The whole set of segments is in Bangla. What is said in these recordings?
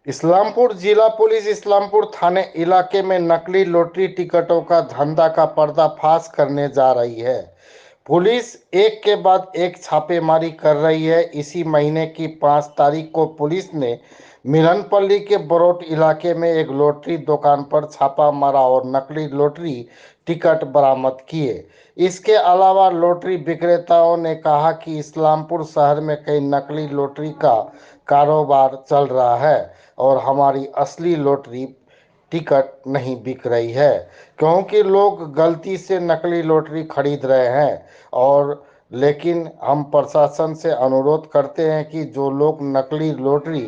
इस्लामपुर जिला पुलिस इस्लामपुर थाने इलाके में नकली लॉटरी टिकटों का धंधा का पर्दाफाश करने जा रही है। पुलिस एक के बाद एक छापेमारी कर रही है। इसी महीने की 5 तारीख को पुलिस ने मिलनपल्ली के बरोट इलाके में एक लॉटरी दुकान पर छापा मारा और नकली लॉटरी टिकट बरामद किए। इसके अलावा लॉटरी विक्रेताओं ने कहा कि इस्लामपुर शहर में कई नकली लॉटरी का कारोबार चल रहा है और हमारी असली लॉटरी टिकट नहीं बिक रही है, क्योंकि लोग गलती से नकली लॉटरी खरीद रहे हैं। और लेकिन हम प्रशासन से अनुरोध करते हैं कि जो लोग नकली लॉटरी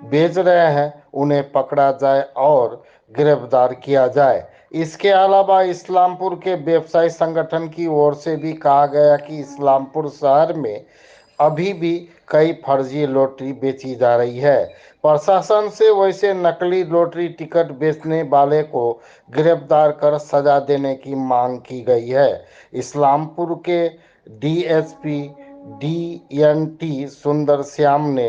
बेच रहे हैं उन्हें पकड़ा जाए और गिरफ्तार किया जाए। इसके अलावा इस्लामपुर के व्यवसायी संगठन की ओर से भी कहा गया कि इस्लामपुर शहर में अभी भी कई फर्जी लॉटरी बेची जा रही है। प्रशासन से वैसे नकली लॉटरी टिकट बेचने वाले को गिरफ्तार कर सजा देने की मांग की गई है। इस्लामपुर के डीएसपी डीएनटी सुंदर श्याम ने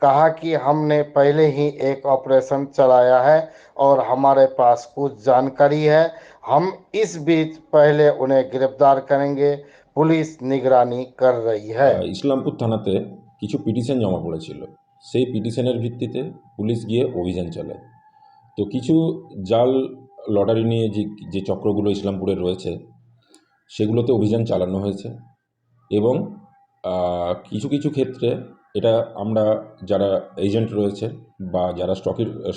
कहा कि हमने पहले ही एक ऑपरेशन चलाया है और हमारे पास कुछ जानकारी है। हम इस बीच पहले उन्हें गिरफ्तार करेंगे। पुलिस निगरानी कर रही है। ইসলামপুর থানাতে কিছু পিটিশন জমা পড়েছিল। সেই পিটিশনের ভিত্তিতে পুলিশ গিয়ে অভিযান চালায়। তো কিছু জাল লটারি নিয়ে যে চক্রগুলো ইসলামপুরে রয়েছে সেগুলোতে অভিযান চালানো হয়েছে এবং কিছু কিছু ক্ষেত্রে এটা আমরা যারা এজেন্ট রয়েছে বা যারা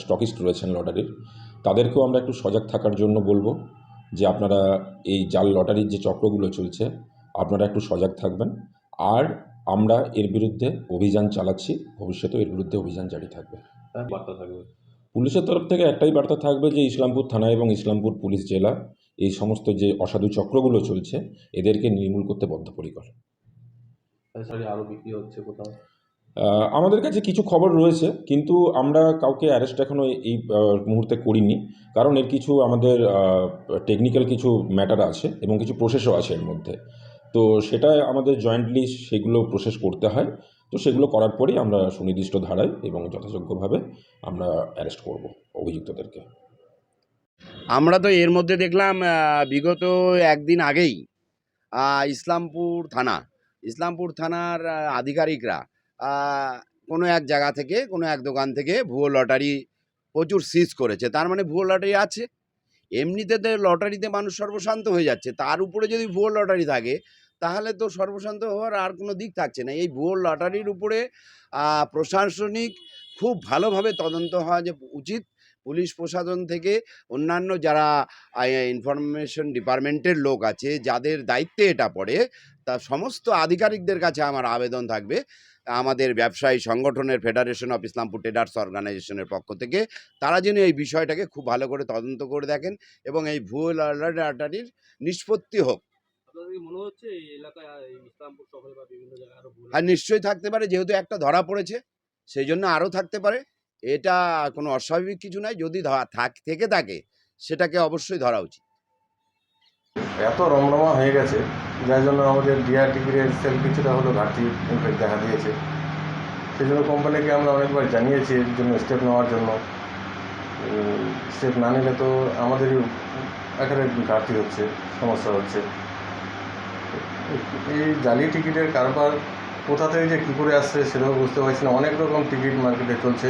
স্টকিস্ট রয়েছেন লটারির, তাদেরকেও আমরা একটু সজাগ থাকার জন্য বলবো যে আপনারা এই জাল লটারির যে চক্রগুলো চলছে আপনারা একটু সজাগ থাকবেন। আর আমরা এর বিরুদ্ধে অভিযান চালাচ্ছি, ভবিষ্যতেও এর বিরুদ্ধে অভিযান জারি থাকবে। বার্তা থাকবে পুলিশের তরফ থেকে একটাই বার্তা থাকবে যে ইসলামপুর থানা এবং ইসলামপুর পুলিশ জেলা এই সমস্ত যে অসাধু চক্রগুলো চলছে এদেরকে নির্মূল করতে বদ্ধপরিকর। আরও বিক্রি হচ্ছে কোথাও আমাদের কাছে কিছু খবর রয়েছে, কিন্তু আমরা কাউকে অ্যারেস্ট এখনও এই মুহূর্তে করিনি, কারণ এর কিছু আমাদের টেকনিক্যাল কিছু ম্যাটার আছে এবং কিছু প্রসেসও আছে এর মধ্যে। তো সেটা আমাদের জয়েন্টলি সেগুলো প্রসেস করতে হয়। তো সেগুলো করার পরেই আমরা সুনির্দিষ্ট ধারায় এবং যথাযোগ্যভাবে আমরা অ্যারেস্ট করব অভিযুক্তদেরকে। আমরা তো এর মধ্যে দেখলাম বিগত একদিন আগেই ইসলামপুর থানার আধিকারিকরা কোনো এক জায়গা থেকে কোনো এক দোকান থেকে ভুয়ো লটারি প্রচুর সিজ করেছে। তার মানে ভুয়ো লটারি আছে। এমনিতে তো লটারিতে মানুষ সর্বশান্ত হয়ে যাচ্ছে, তার উপরে যদি ভুয়ো লটারি থাকে তাহলে তো সর্বশান্ত হওয়ার আর কোনো দিক থাকছে না। এই ভুয়ো লটারির উপরে প্রশাসনিক খুব ভালোভাবে তদন্ত হওয়া যে উচিত। পুলিশ প্রশাসন থেকে অন্যান্য যারা ইনফরমেশন ডিপার্টমেন্টের লোক আছে, যাদের দায়িত্বে এটা পড়ে, তা সমস্ত আধিকারিকদের কাছে আমার আবেদন থাকবে আমাদের ব্যবসায়ী সংগঠনের ফেডারেশন অফ ইসলামপুর ট্রেডার্স অর্গানাইজেশনের পক্ষ থেকে তারা যেন এই বিষয়টাকে খুব ভালো করে তদন্ত করে দেখেন এবং এই ভুয়ো লটারির নিষ্পত্তি হোক। আর নিশ্চয়ই থাকতে পারে, যেহেতু একটা ধরা পড়েছে সেই জন্য আরও থাকতে পারে। এটা কোনো অস্বাভাবিক কিছু নয়, যদি থেকে থাকে সেটাকে অবশ্যই ধরা উচিত। এত রমরমা হয়ে গেছে যার জন্য আমাদের ডিআরটিপির সেল কিছুটা হলো ঘাটতি ইনফেক্ট দেখা দিয়েছে। সেই জন্য কোম্পানিকে আমরা অনেকবার জানিয়েছি এর জন্য স্টেপ নেওয়ার জন্য। স্টেপ না নিলে তো আমাদেরই একেবারে ঘাটতি হচ্ছে, সমস্যা হচ্ছে। এই জালি টিকিটের কারবার কোথা থেকে যে কী করে আসছে সেটাও বুঝতে পারছি না। অনেক রকম টিকিট মার্কেটে চলছে,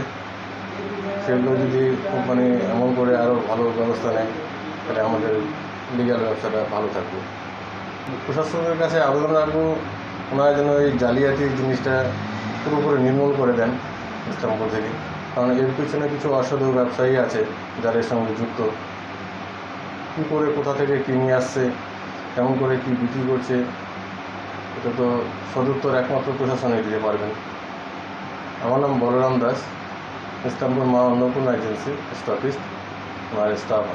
সেগুলো যদি কোম্পানি এমন করে আরও ভালো ব্যবস্থা নেয় তাহলে আমাদের লিগ্যাল ব্যবসাটা ভালো থাকবে। প্রশাসনের কাছে আবেদন রাখবো ওনারা যেন এই জালিয়াতি জিনিসটা পুরোপুরি নির্মূল করে দেন ইসলামপুর থেকে, কারণ এর পিছনে কিছু অসাধু ব্যবসায়ী আছে যারা এর সঙ্গে যুক্ত। কী করে কোথা থেকে কী নিয়ে আসছে, কেমন করে কী বিক্রি করছে, এটা তো সদুত্তর একমাত্র প্রশাসনই দিতে পারবেন। আমার নাম বলরাম দাস, ইসলামপুর মা অন্নপূর্ণা এজেন্সি স্টকিস্ট, আমার স্টাফ।